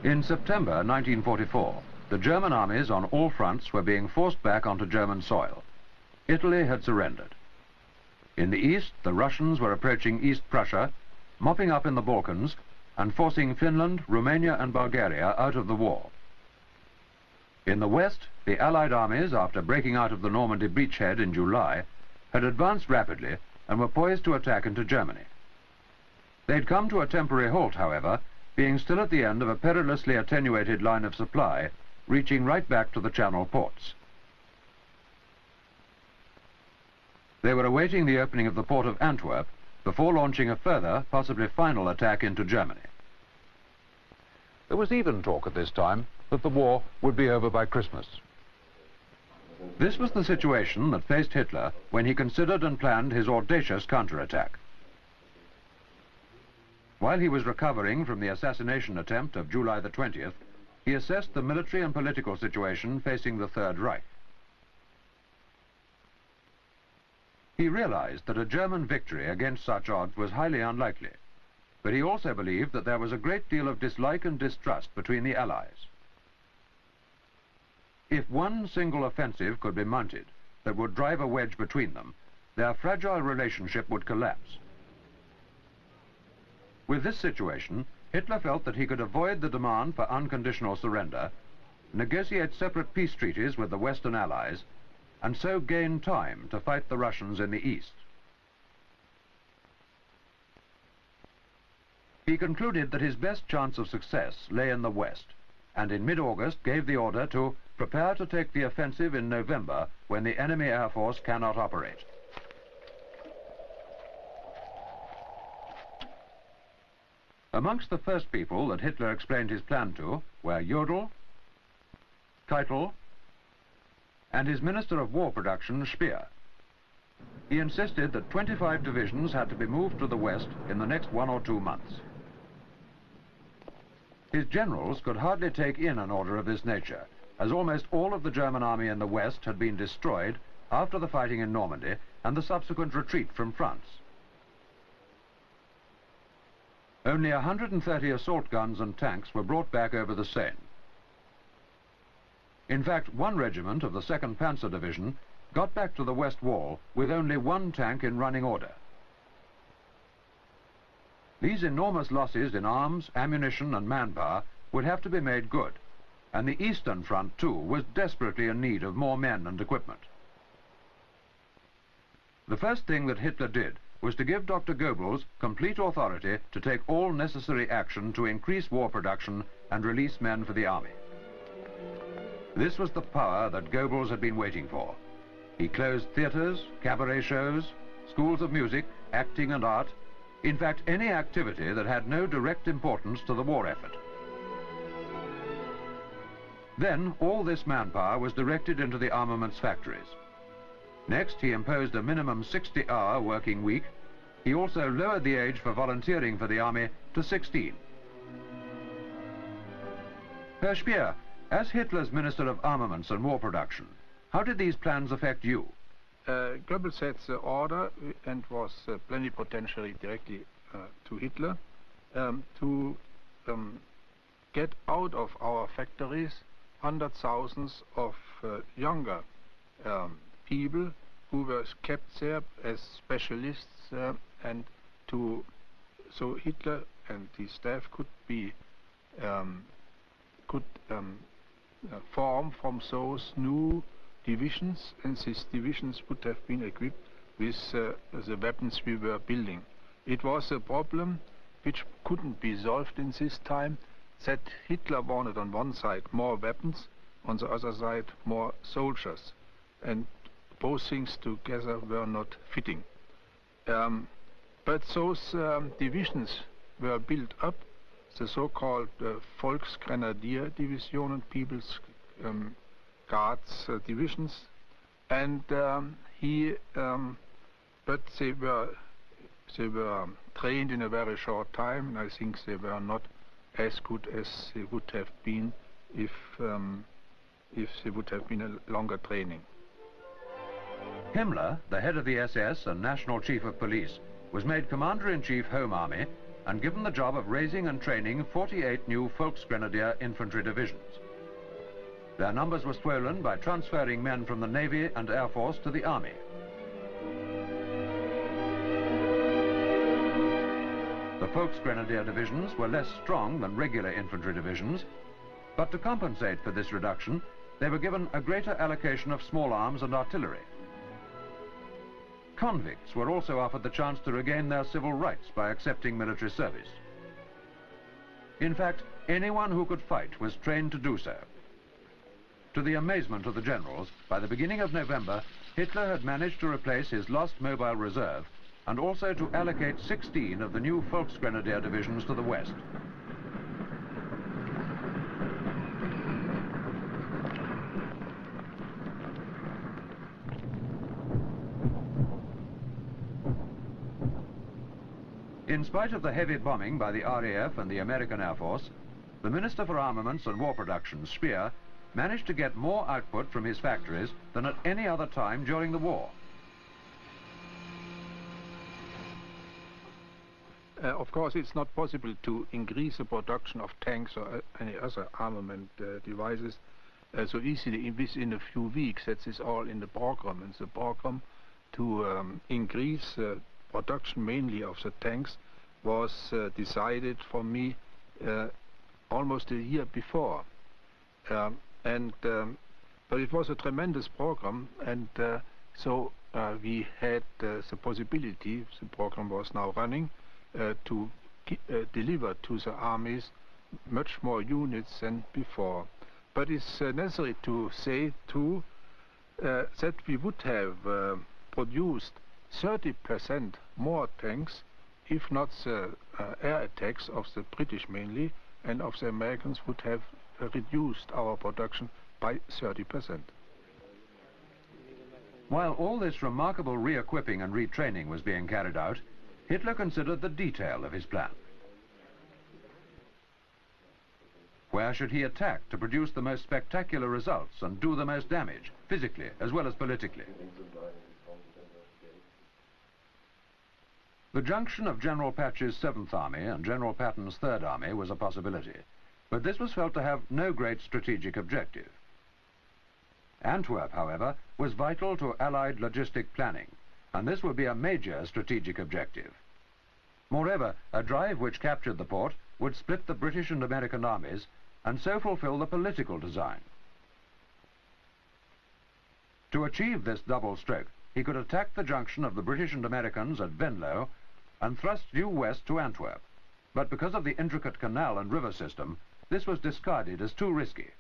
In September 1944, the German armies on all fronts were being forced back onto German soil. Italy had surrendered. In the east, the Russians were approaching East Prussia, mopping up in the Balkans, and forcing Finland, Romania and Bulgaria out of the war. In the west, the Allied armies, after breaking out of the Normandy breachhead in July, had advanced rapidly and were poised to attack into Germany. They'd come to a temporary halt, however, being still at the end of a perilously attenuated line of supply, reaching right back to the Channel ports. They were awaiting the opening of the port of Antwerp before launching a further, possibly final attack into Germany. There was even talk at this time that the war would be over by Christmas. This was the situation that faced Hitler when he considered and planned his audacious counterattack. While he was recovering from the assassination attempt of July the 20th, he assessed the military and political situation facing the Third Reich. He realized that a German victory against such odds was highly unlikely, but he also believed that there was a great deal of dislike and distrust between the Allies. If one single offensive could be mounted that would drive a wedge between them, their fragile relationship would collapse. With this situation, Hitler felt that he could avoid the demand for unconditional surrender, negotiate separate peace treaties with the Western Allies, and so gain time to fight the Russians in the east. He concluded that his best chance of success lay in the west, and in mid-August gave the order to prepare to take the offensive in November when the enemy air force cannot operate. Amongst the first people that Hitler explained his plan to were Jodl, Keitel, and his Minister of War Production, Speer. He insisted that 25 divisions had to be moved to the west in the next 1 or 2 months. His generals could hardly take in an order of this nature, as almost all of the German army in the west had been destroyed after the fighting in Normandy and the subsequent retreat from France. Only 130 assault guns and tanks were brought back over the Seine. In fact, one regiment of the 2nd Panzer Division got back to the west wall with only 1 tank in running order. These enormous losses in arms, ammunition and manpower would have to be made good, and the Eastern Front too was desperately in need of more men and equipment. The first thing that Hitler did was to give Dr. Goebbels complete authority to take all necessary action to increase war production and release men for the army. This was the power that Goebbels had been waiting for. He closed theaters, cabaret shows, schools of music, acting and art, in fact any activity that had no direct importance to the war effort. Then all this manpower was directed into the armaments factories. Next, he imposed a minimum 60-hour working week. He also lowered the age for volunteering for the army to 16. Herr Speer, as Hitler's Minister of Armaments and War Production, how did these plans affect you? Goebbels had the order and was plenipotentiary directly to Hitler to get out of our factories hundreds of thousands of younger people who were kept there as specialists, and so Hitler and his staff could be form from those new divisions, and these divisions would have been equipped with the weapons we were building. It was a problem which couldn't be solved in this time, that Hitler wanted on one side more weapons, on the other side more soldiers, and both things together were not fitting. But those divisions were built up, the so-called Volksgrenadier Division, People's Guards divisions, and but they were trained in a very short time, and I think they were not as good as they would have been if they would have been a longer training. Himmler, the head of the SS and National Chief of Police, was made Commander-in-Chief Home Army and given the job of raising and training 48 new Volksgrenadier infantry divisions. Their numbers were swollen by transferring men from the Navy and Air Force to the Army. The Volksgrenadier divisions were less strong than regular infantry divisions, but to compensate for this reduction, they were given a greater allocation of small arms and artillery. Convicts were also offered the chance to regain their civil rights by accepting military service. In fact, anyone who could fight was trained to do so. To the amazement of the generals, by the beginning of November, Hitler had managed to replace his lost mobile reserve and also to allocate 16 of the new Volksgrenadier divisions to the west. In spite of the heavy bombing by the RAF and the American Air Force, the Minister for Armaments and War Production, Speer, managed to get more output from his factories than at any other time during the war. Of course, it's not possible to increase the production of tanks or any other armament devices so easily within a few weeks. That is all in the program. And the program to increase production mainly of the tanks was decided for me almost a year before. But it was a tremendous program, and so we had the possibility, the program was now running, to deliver to the armies much more units than before. But it's necessary to say too that we would have produced 30% more tanks if not the air attacks of the British mainly and of the Americans would have reduced our production by 30%. While all this remarkable re-equipping and retraining was being carried out, Hitler considered the detail of his plan. Where should he attack to produce the most spectacular results and do the most damage, physically as well as politically? The junction of General Patch's 7th Army and General Patton's 3rd Army was a possibility, but this was felt to have no great strategic objective. Antwerp, however, was vital to Allied logistic planning, and this would be a major strategic objective. Moreover, a drive which captured the port would split the British and American armies and so fulfill the political design. To achieve this double stroke, he could attack the junction of the British and Americans at Venlo and thrust due west to Antwerp. But because of the intricate canal and river system, this was discarded as too risky.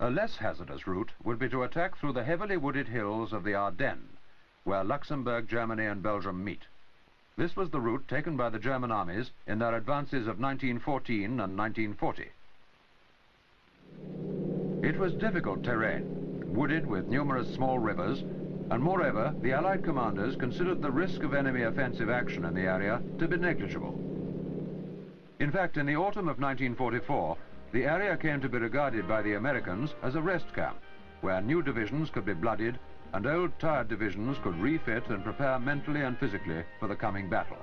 A less hazardous route would be to attack through the heavily wooded hills of the Ardennes, where Luxembourg, Germany and Belgium meet. This was the route taken by the German armies in their advances of 1914 and 1940. It was difficult terrain, wooded with numerous small rivers, and moreover, the Allied commanders considered the risk of enemy offensive action in the area to be negligible. In fact, in the autumn of 1944, the area came to be regarded by the Americans as a rest camp, where new divisions could be blooded and old tired divisions could refit and prepare mentally and physically for the coming battle.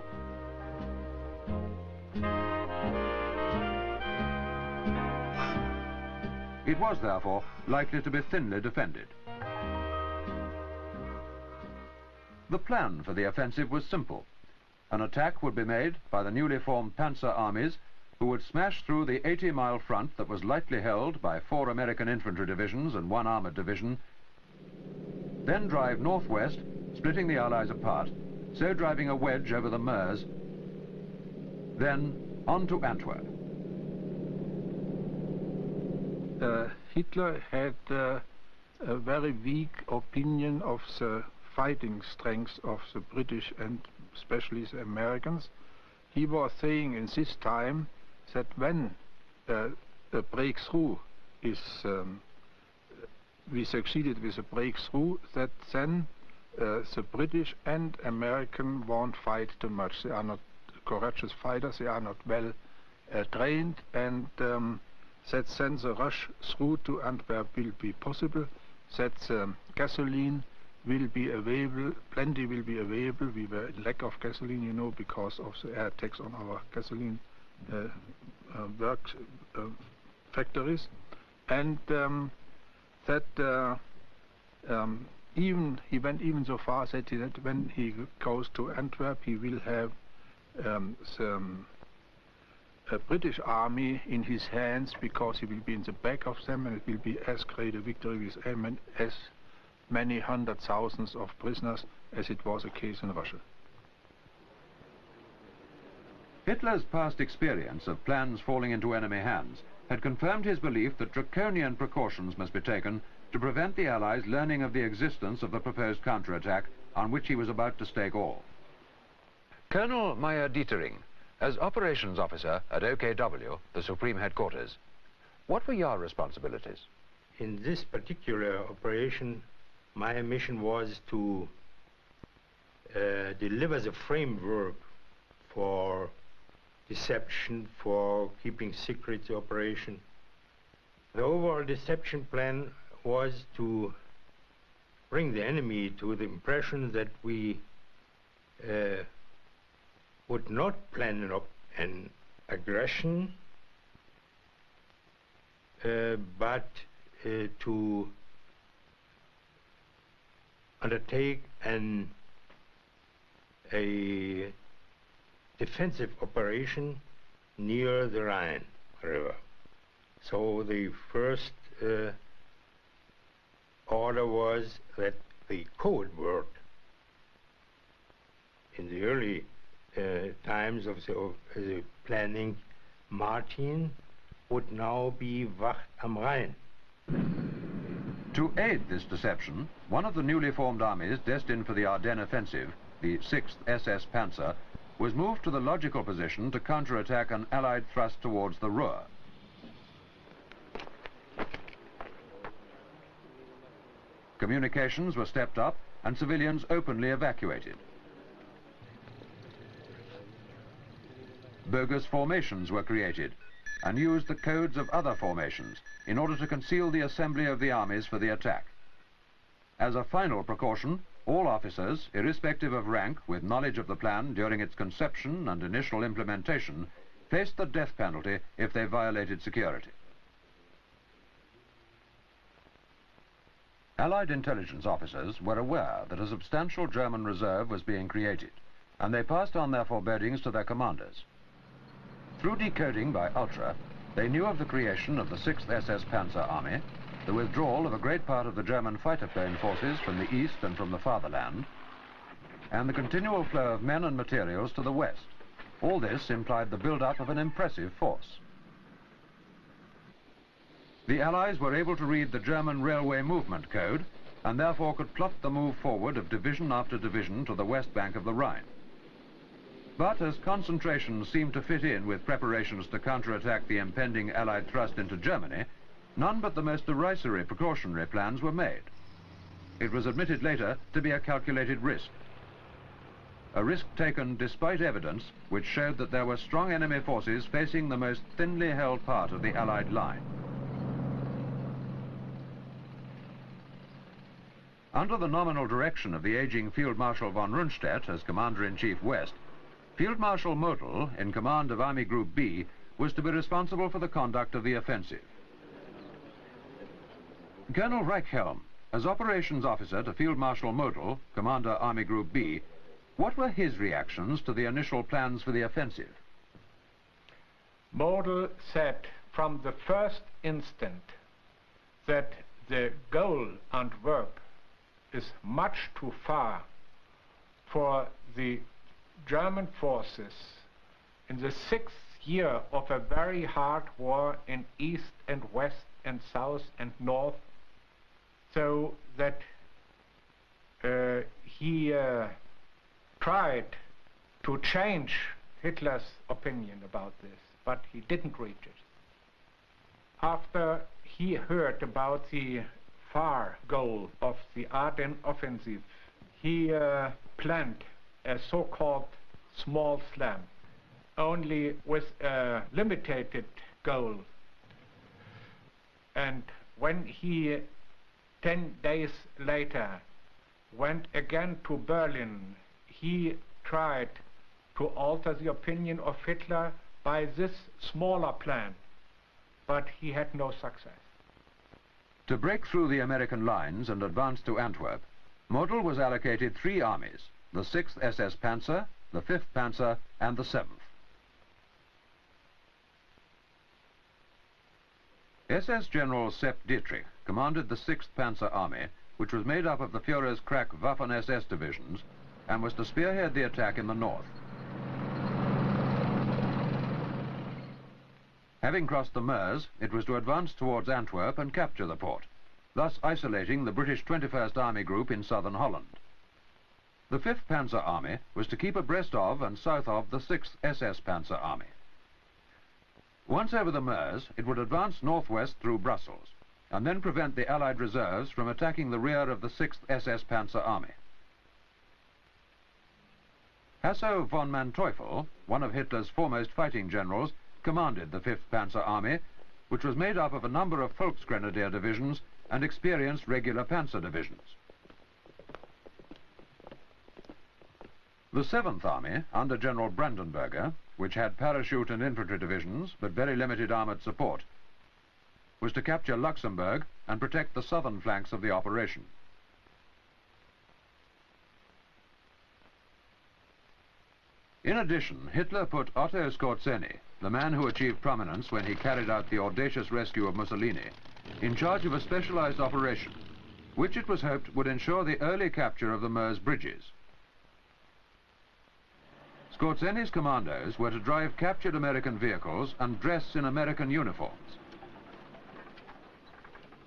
It was therefore likely to be thinly defended. The plan for the offensive was simple. An attack would be made by the newly formed panzer armies who would smash through the 80-mile front that was lightly held by 4 American infantry divisions and 1 armored division, then drive northwest, splitting the Allies apart, so driving a wedge over the Meuse, then on to Antwerp. Hitler had a very weak opinion of the fighting strength of the British and especially the Americans. He was saying in this time that when a breakthrough is we succeeded with a breakthrough, that then the British and American won't fight too much. They are not courageous fighters, they are not well trained, and that then the rush through to Antwerp will be possible, that gasoline will be available, plenty will be available. We were in lack of gasoline, you know, because of the air attacks on our gasoline factories, and even he went even so far that when he goes to Antwerp, he will have a British army in his hands, because he will be in the back of them, and it will be as great a victory with as many hundred thousands of prisoners as it was the case in Russia. Hitler's past experience of plans falling into enemy hands had confirmed his belief that draconian precautions must be taken to prevent the Allies learning of the existence of the proposed counterattack on which he was about to stake all. Colonel Meyer Dietering, as operations officer at OKW, the Supreme Headquarters, what were your responsibilities? In this particular operation, my mission was to deliver the framework for deception, for keeping secret the operation. The overall deception plan was to bring the enemy to the impression that we would not plan an aggression, but to undertake a defensive operation near the Rhine River. So the first order was that the code word in the early times of the planning, Martin, would now be Wacht am Rhein. To aid this deception, one of the newly formed armies destined for the Ardennes offensive, the 6th SS Panzer, was moved to the logical position to counterattack an Allied thrust towards the Ruhr. Communications were stepped up and civilians openly evacuated. Bogus formations were created and used the codes of other formations in order to conceal the assembly of the armies for the attack. As a final precaution, all officers, irrespective of rank, with knowledge of the plan during its conception and initial implementation, faced the death penalty if they violated security. Allied intelligence officers were aware that a substantial German reserve was being created, and they passed on their forebodings to their commanders. Through decoding by Ultra, they knew of the creation of the 6th SS Panzer Army, the withdrawal of a great part of the German fighter plane forces from the east and from the fatherland, and the continual flow of men and materials to the west. All this implied the build-up of an impressive force. The Allies were able to read the German railway movement code, and therefore could plot the move forward of division after division to the west bank of the Rhine. But as concentrations seemed to fit in with preparations to counterattack the impending Allied thrust into Germany, none but the most derisory precautionary plans were made. It was admitted later to be a calculated risk. A risk taken despite evidence which showed that there were strong enemy forces facing the most thinly held part of the Allied line. Under the nominal direction of the aging Field Marshal von Rundstedt as Commander-in-Chief West, Field Marshal Model, in command of Army Group B, was to be responsible for the conduct of the offensive. Colonel Reichhelm, as operations officer to Field Marshal Model, Commander Army Group B, what were his reactions to the initial plans for the offensive? Model said from the first instant that the goal Antwerp is much too far for the German forces in the 6th year of a very hard war in east and west and south and north, so that he tried to change Hitler's opinion about this, but he didn't reach it. After he heard about the far goal of the Ardennes offensive, he planned a so-called small slam, only with a limited goal. And when he 10 days later went again to Berlin. He tried to alter the opinion of Hitler by this smaller plan, but he had no success. To break through the American lines and advance to Antwerp, Model was allocated 3 armies, the 6th SS Panzer, the 5th Panzer and the 7th. SS General Sepp Dietrich commanded the 6th Panzer Army, which was made up of the Führer's crack Waffen-SS divisions and was to spearhead the attack in the north. Having crossed the Meuse, it was to advance towards Antwerp and capture the port, thus isolating the British 21st Army Group in southern Holland. The 5th Panzer Army was to keep abreast of and south of the 6th SS Panzer Army. Once over the Meuse, it would advance northwest through Brussels, and then prevent the Allied reserves from attacking the rear of the 6th SS Panzer Army. Hasso von Manteuffel, one of Hitler's foremost fighting generals, commanded the 5th Panzer Army, which was made up of a number of Volksgrenadier divisions and experienced regular panzer divisions. The 7th Army, under General Brandenberger, which had parachute and infantry divisions but very limited armoured support, was to capture Luxembourg and protect the southern flanks of the operation. In addition, Hitler put Otto Skorzeny, the man who achieved prominence when he carried out the audacious rescue of Mussolini, in charge of a specialized operation, which it was hoped would ensure the early capture of the Meuse bridges. Skorzeny's commandos were to drive captured American vehicles and dress in American uniforms.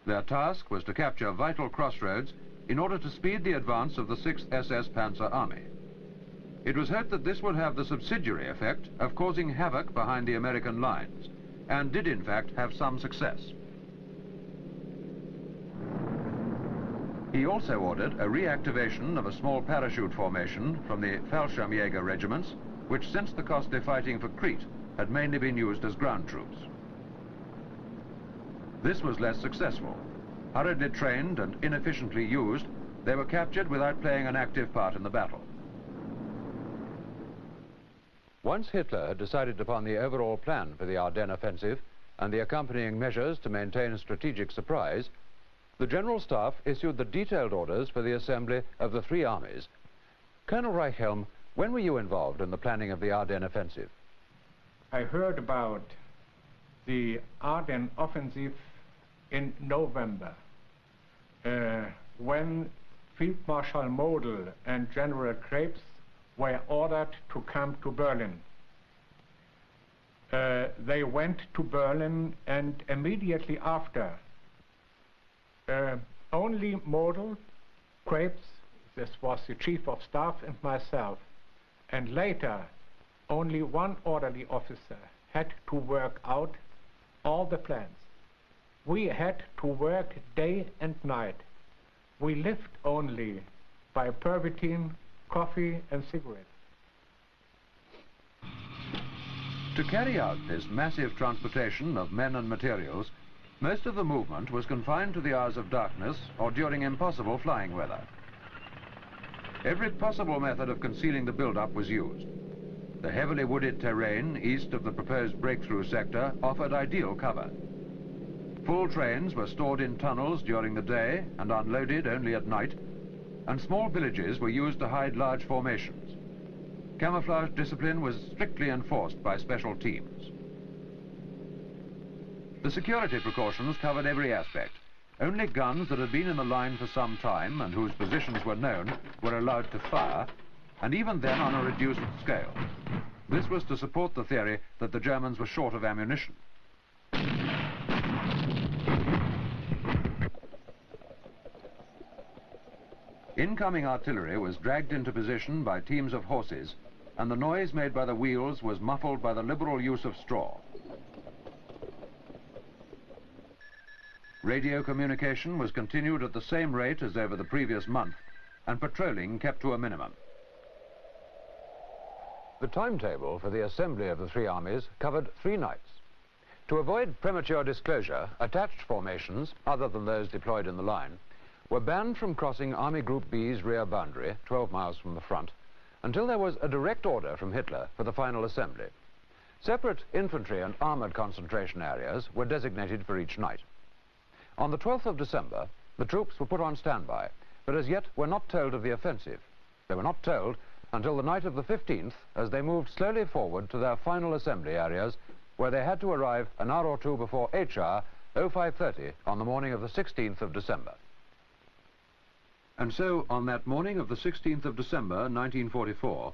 Their task was to capture vital crossroads in order to speed the advance of the 6th SS Panzer Army. It was hoped that this would have the subsidiary effect of causing havoc behind the American lines, and did in fact have some success. He also ordered a reactivation of a small parachute formation from the Fallschirmjäger regiments, which since the costly fighting for Crete had mainly been used as ground troops. This was less successful. Hurriedly trained and inefficiently used, they were captured without playing an active part in the battle. Once Hitler had decided upon the overall plan for the Ardennes offensive and the accompanying measures to maintain strategic surprise, the General Staff issued the detailed orders for the assembly of the 3 armies. Colonel Reichhelm, when were you involved in the planning of the Ardennes offensive? I heard about the Ardennes offensive in November, when Field Marshal Model and General Krebs were ordered to come to Berlin. They went to Berlin, and immediately after, only Model, Krebs, this was the Chief of Staff, and myself, and later only one orderly officer had to work out all the plans. We had to work day and night. We lived only by pervitin, coffee and cigarettes. To carry out this massive transportation of men and materials, most of the movement was confined to the hours of darkness or during impossible flying weather. Every possible method of concealing the build-up was used. The heavily wooded terrain east of the proposed breakthrough sector offered ideal cover. Full trains were stored in tunnels during the day and unloaded only at night, and small villages were used to hide large formations. Camouflage discipline was strictly enforced by special teams. The security precautions covered every aspect. Only guns that had been in the line for some time and whose positions were known were allowed to fire, and even then on a reduced scale. This was to support the theory that the Germans were short of ammunition. Incoming artillery was dragged into position by teams of horses, and the noise made by the wheels was muffled by the liberal use of straw. Radio communication was continued at the same rate as over the previous month, and patrolling kept to a minimum. The timetable for the assembly of the 3 armies covered 3 nights. To avoid premature disclosure, attached formations, other than those deployed in the line, were banned from crossing Army Group B's rear boundary, 12 miles from the front, until there was a direct order from Hitler for the final assembly. Separate infantry and armoured concentration areas were designated for each night. On the 12th of December, the troops were put on standby, but as yet were not told of the offensive. They were not told until the night of the 15th, as they moved slowly forward to their final assembly areas, where they had to arrive an hour or two before HR 0530 on the morning of the 16th of December. And so, on that morning of the 16th of December, 1944,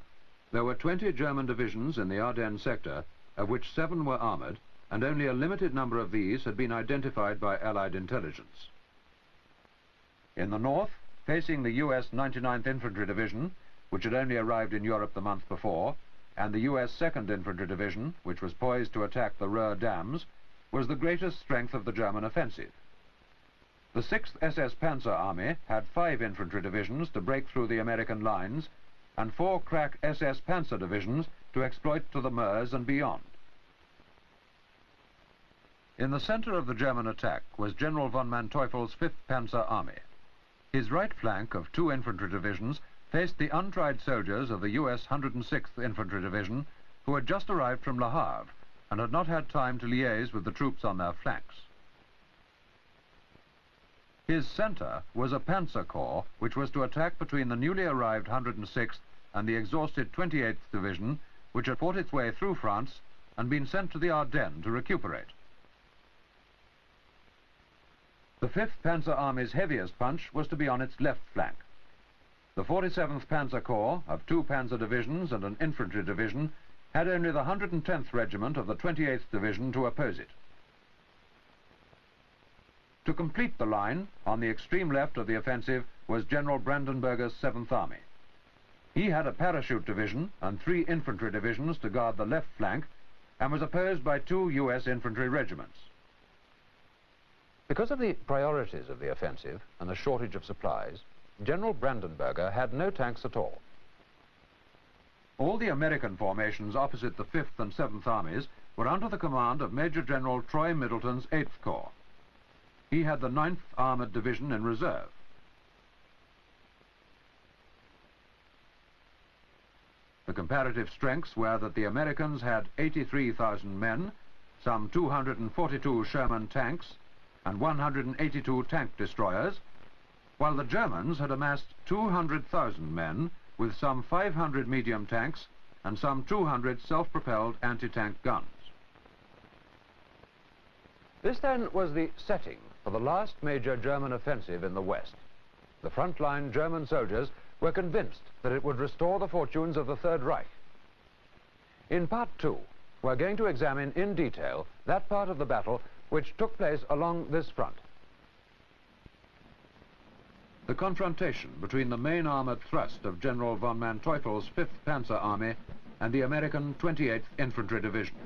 there were 20 German divisions in the Ardennes sector, of which 7 were armoured, and only a limited number of these had been identified by Allied intelligence. In the north, facing the US 99th Infantry Division, which had only arrived in Europe the month before, and the US 2nd Infantry Division, which was poised to attack the Ruhr dams, was the greatest strength of the German offensive. The 6th SS Panzer Army had 5 infantry divisions to break through the American lines, and 4 crack SS Panzer divisions to exploit to the Meuse and beyond. In the center of the German attack was General von Manteuffel's 5th Panzer Army. His right flank of 2 infantry divisions faced the untried soldiers of the US 106th Infantry Division, who had just arrived from Le Havre and had not had time to liaise with the troops on their flanks. His center was a Panzer Corps, which was to attack between the newly arrived 106th and the exhausted 28th Division, which had fought its way through France and been sent to the Ardennes to recuperate. The 5th Panzer Army's heaviest punch was to be on its left flank. The 47th Panzer Corps, of 2 panzer divisions and an infantry division, had only the 110th Regiment of the 28th Division to oppose it. To complete the line, on the extreme left of the offensive, was General Brandenberger's 7th Army. He had a parachute division and 3 infantry divisions to guard the left flank, and was opposed by 2 US infantry regiments. Because of the priorities of the offensive and the shortage of supplies, General Brandenberger had no tanks at all. All the American formations opposite the 5th and 7th Armies were under the command of Major General Troy Middleton's 8th Corps. He had the 9th Armoured Division in reserve. The comparative strengths were that the Americans had 83,000 men, some 242 Sherman tanks, and 182 tank destroyers, while the Germans had amassed 200,000 men with some 500 medium tanks and some 200 self-propelled anti-tank guns. This then was the setting for the last major German offensive in the West. The frontline German soldiers were convinced that it would restore the fortunes of the Third Reich. In Part 2, we're going to examine in detail that part of the battle which took place along this front. The confrontation between the main armoured thrust of General von Manteuffel's 5th Panzer Army and the American 28th Infantry Division.